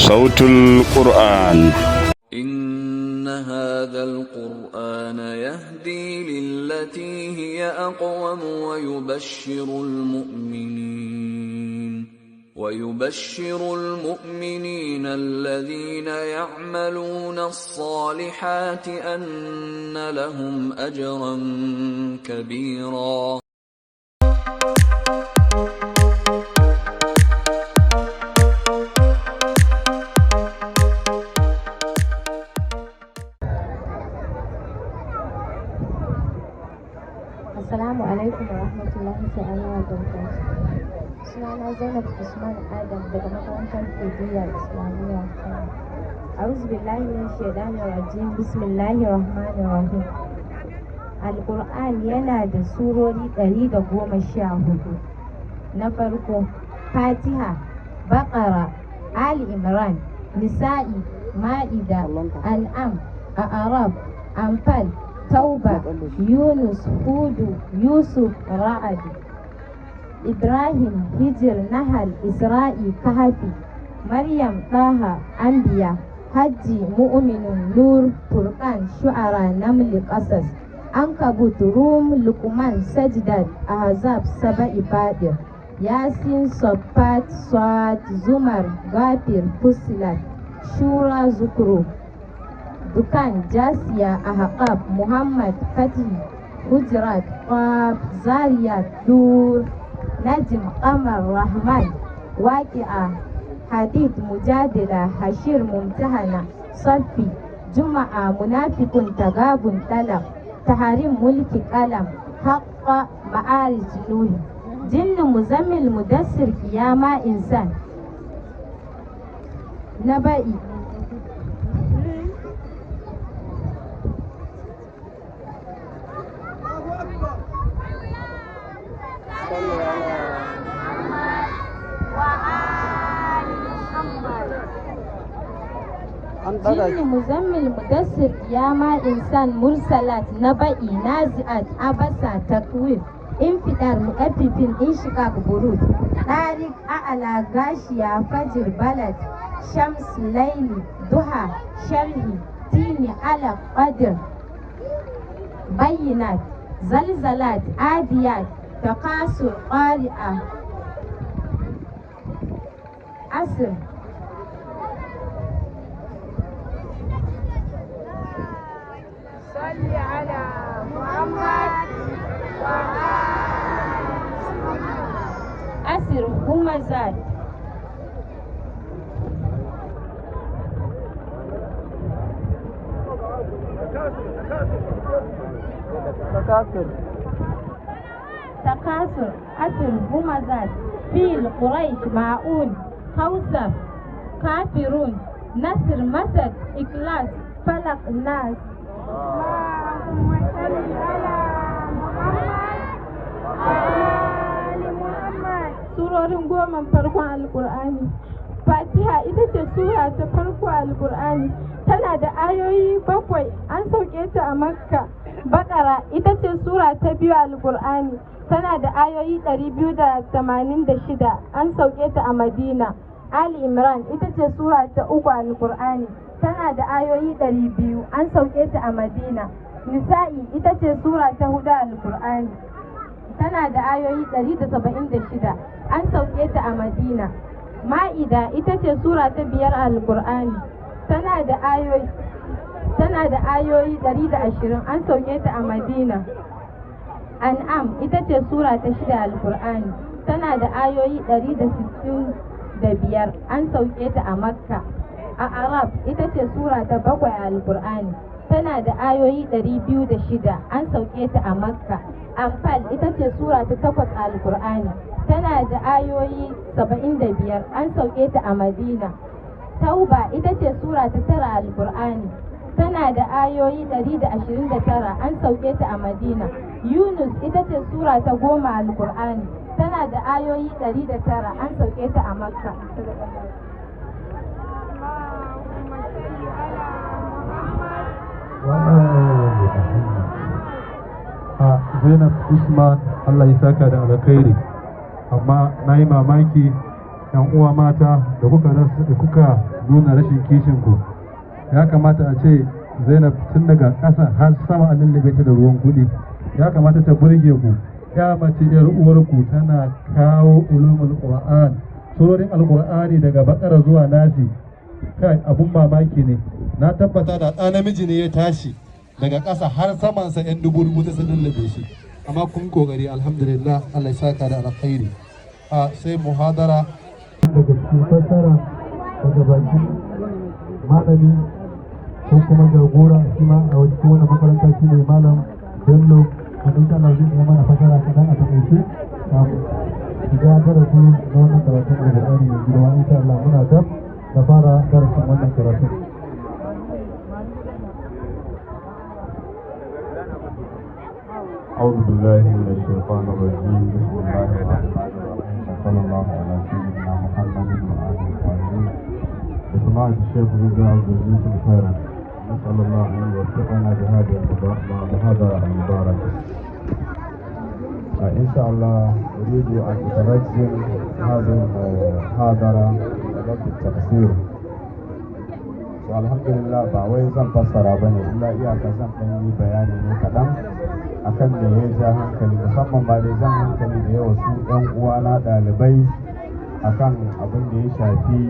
صوت القرآن. إن هذا القرآن يهدي للتي هي أقوم ويبشر المؤمنين الذين يعملون الصالحات أن لهم أجرا كبيرا. Assalamu alaikum wa rahmatullahi ta'ala wa barakatuh. Sunana Zainab Usman Adam daga makarantar Kudiyya Islamiyya. A'udhu billahi minash shaitanir rajim. Bismillahir rahmanir rahim. Al-Qur'an yana da surori 114. Na farko, Fatiha, Baqara, Ali Imran, Nisa'i, Ma'ida, An'am, A'raf, Anfal, Tauba, Yunus, Hudu, Yusuf, Ra'ad, Ibrahim, Hijr, Nahal, Isra'i, Kahfi, Maryam, Taha, Anbiya, Hajji, Mu'minun, Nur, Furqan, Shu'ara, Naml, Qasas, Ankabut, Rum, Luqman, Sajdat, Ahzab, Saba'i, Fatir, Yasin, Saffat, Sad, Zumar, Ghafir, Fussilat, Shura, Zukhruf, Dukan, Jasiya, Ahqaf, Muhammad, Fatih, Hujurat, Qaf, Zariyat, Nur, Najm, Qamar, Rahman, Waqi'a, Hadid, Mujadila, Hashir, Mumtahana, Safi, Juma'a, Munafiqun, Tagabun, Talaq, Taharim, Mulki, Qalam, Haqqa, Ma'arij, Nuh, Jinn, Muzammil, Mudassir, Qiyama, Insan, Naba'i. Jinn, Muzammil, Mudassir, Qiyama, Insan, Mursalat, Naba'i, Nazi'at, Abasa, Takwir, Infidar, Mu'affifin, Inshiqaq, Buruj, Tariq, A'la, Gashiya, Fajr, Balad, Shams, Layli, Duha, Sharhi, Tini, Alaq, Qadr, Bayyinat, Zalzalat, Adiyat, Takasur, Qari'a, Asr. صل على محمد أسر همزات تكاثر أسر همزات فيل قريش معون خوسف كافرون نصر مسد إخلاص فلق الناس. اللهم صل على محمد وآل محمد. Surorin goma farkon Alƙur'ani. Fatiha ita ce sura ta farko Alƙur'ani, tana da ayoyi 7, an sauke ta a Makka. Baƙara ita ce sura ta biyu Alƙur'ani, tana da ayoyi 286, an sauke ta a Madina. Ali Imran ita ce sura ta 3 Alƙur'ani, tana da ayoyi 200, an sauke ta a Madina. Nisa'i ita ce sura ta 4 Alƙur'ani, tana da ayoyi 176, an sauke ta a Madina. Ma'ida ita ce sura ta 5 Alƙur'ani, tana da ayoyi 120, an sauke ta a Madina. An'am ita ce sura ta 6 Alƙur'ani, tana da ayoyi 165, an sauke ta a Makka. A'raf ita ce sura ta 7 Alƙur'ani, tana da ayoyi 206, an sauke ta a Makka. Anfal ita ce sura ta 8 Alƙur'ani, tana da ayoyi 75, an sauke ta a Madina. Tauba ita ce sura ta 9 Alƙur'ani, tana da ayoyi 129, an sauke ta a Madina. Yunus ita ce sura ta 10 Alƙur'ani, tana da ayoyi 109, an sauke ta a Makka. Zainab Usman, Allah ya saka da alkhairi, amma na yi mamaki yan uwa mata da kuka nuna rashin kishin ku. Ya kamata a ce Zainab tun daga ƙasa har sama an lullube ta da ruwan kuɗi. Ya kamata ta burge ku. Ya mace yar uwarku tana kawo ulumul Qur'an, surorin Alƙur'ani daga Bakara zuwa Nasi. Kai abun mamaki ne. Na tabbata da ɗa namiji ne ya tashi daga ƙasa har samansa 'yan dubu ta sun lullube shi. Amma kun kokari alhamdulillah, Allah ya saka da alkhairi. Sai muhadara daga cikin fassara daga bakin malami ko kuma jagora shi ma a cikin wannan makaranta shi ne malam Bello, wanda insha Allah zai mana fassara kaɗan a takaice shiga darasi na wannan karatun Alƙur'ani mai girma. Insha Allah muna dab da fara darasin wannan karatun. أعوذ بالله من الشيطان الرجيم. بسم الله الرحمن الرحيم. صلى الله على سيدنا محمد وآله الطاهرين. بسماعة الشيخ رضا جزيل الخير. نسأل الله أن يوفقنا بهذه المحاضرة المباركة. إن شاء الله أريد أن أترجم هذه المحاضرة بلغة التفسير. والحمد لله باوي zan fassara bane illa iyaka zan ɗan yi bayani ne kaɗan akan da ya ja hankali, musamman ba da jan hankali da yawa su ɗan uwana ɗalibai akan abin da ya shafi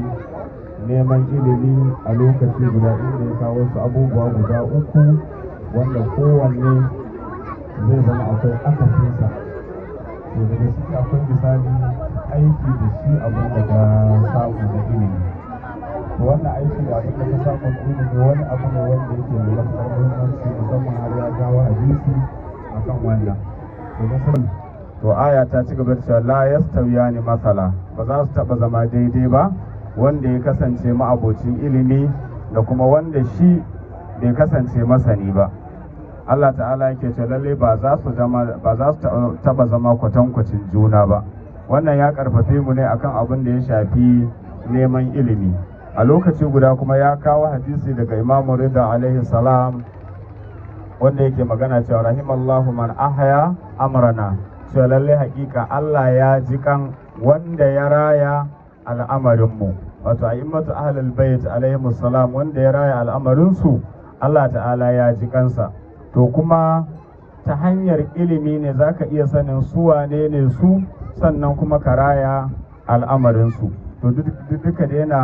neman ilimi a lokaci guda, inda ya kawo su abubuwa guda uku wanda kowanne zai zama akwai akasinsa. To daga ciki akwai misali aiki da shi abin da ka samu da ilimi. Wannan aiki da abin da ka samu da ilimi wani abu ne wanda yake da matuƙar muhimmanci, musamman har ya kawo hadisi akan wannan. To aya ta ci gaba da cewa la yastawiyani masala, ba za su taba zama daidai ba wanda ya kasance ma'abocin ilimi da kuma wanda shi bai kasance masani ba. Allah ta'ala yake ce lalle ba za su taba zama kwatankwacin juna ba. Wannan ya karfafe mu ne akan abin da ya shafi neman ilimi. A lokaci guda kuma ya kawo hadisi daga Imam Rida alaihi salam wanda yake magana cewa rahimallahu man ahya amrana, cewa lalle hakika Allah ya ji kan wanda ya raya al'amarinmu, wato a'immatu ahlul bait alaihi salam, wanda ya raya al'amarinsu Allah ta'ala ya ji kansa. To kuma ta hanyar ilimi ne zaka iya sanin su wane ne su, sannan kuma ka raya al'amarinsu. To duka da yana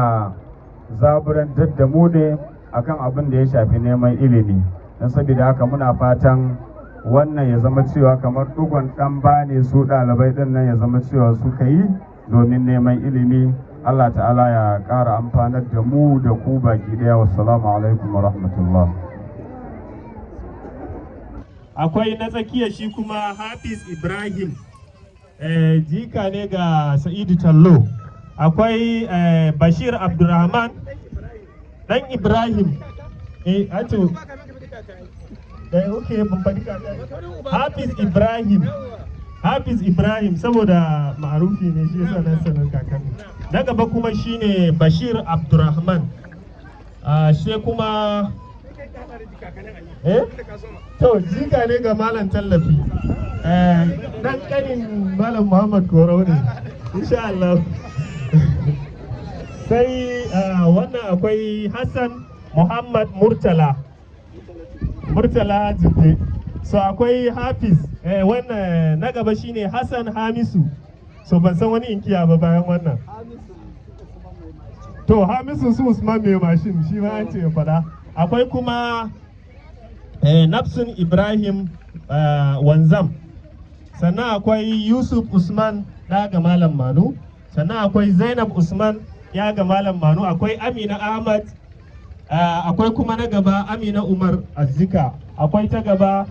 zaburantar da mu ne akan abin da ya shafi neman ilimi. Don saboda haka muna fatan wannan ya zama cewa kamar dugon ɗan bane su ɗalibai ɗin nan ya zama cewa suka yi domin neman ilimi. Allah ta'ala ya ƙara amfanar da mu da ku baki ɗaya. Wassalamu alaikum wa rahmatullah. Akwai na tsakiya shi kuma Hafiz Ibrahim, jika ne ga Sa'idu Tallo. Akwai Bashir Abdurrahman dan Ibrahim, Hafiz Ibrahim saboda ma'arufi ne shi yasa nan sanar kakan. Na gaba kuma shine Bashir Abdurrahman, sai kuma to jika ne ga Malam Tallafi, dan kanin Malam Muhammad Koro ne insha Allah. Sai wannan akwai Hassan Muhammad Murtala Jinde. So akwai Hafiz, wannan na gaba shine Hassan Hamisu. So ban san wani inkiya ba bayan wannan. To Hamisu su Usman mai mashin shi ma an ce ya fada. Akwai kuma Nafsun Ibrahim Wanzam. Sannan akwai Yusuf Usman daga Malam Manu. Sannan akwai Zainab Usman ya ga Malam Manu. Akwai Amina Ahmad. Akwai kuma na gaba Amina Umar Azzika. Akwai ta gaba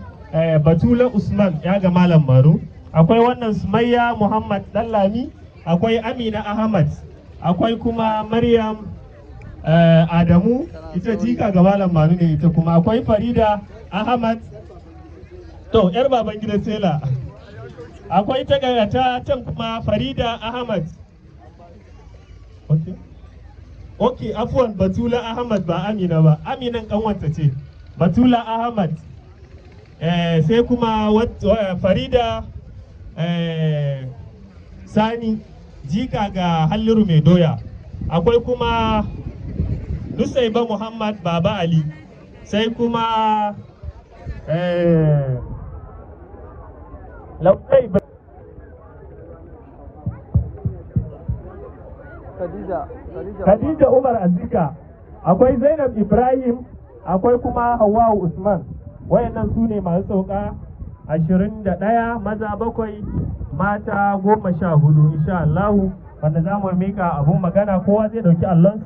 Batula Usman ya ga Malam Manu. Akwai wannan Sumayya Muhammad Dallami. Akwai Amina Ahmad. Akwai kuma Maryam Adamu, ita jika ga Malam Manu ne ita kuma. Akwai Farida Ahmad, to yar baban gida Sela. Akwai ta can kuma Farida Ahmad. Okay, afwan Batula Ahmad ba Amina ba, Aminan kanwanta ce. Batula Ahmad. Sai kuma Farida Sani, jika ga Halliru mai doya. Akwai kuma Nusaiba Muhammad Baba Ali, sai kuma Lautai Khadija Umar Azika, akwai Zainab Ibrahim, akwai kuma Hawwa Usman. Wayannan su ne masu sauka 21, maza 7, mata 14 insha Allah, wanda za mu mika abun magana, kowa zai dauki allon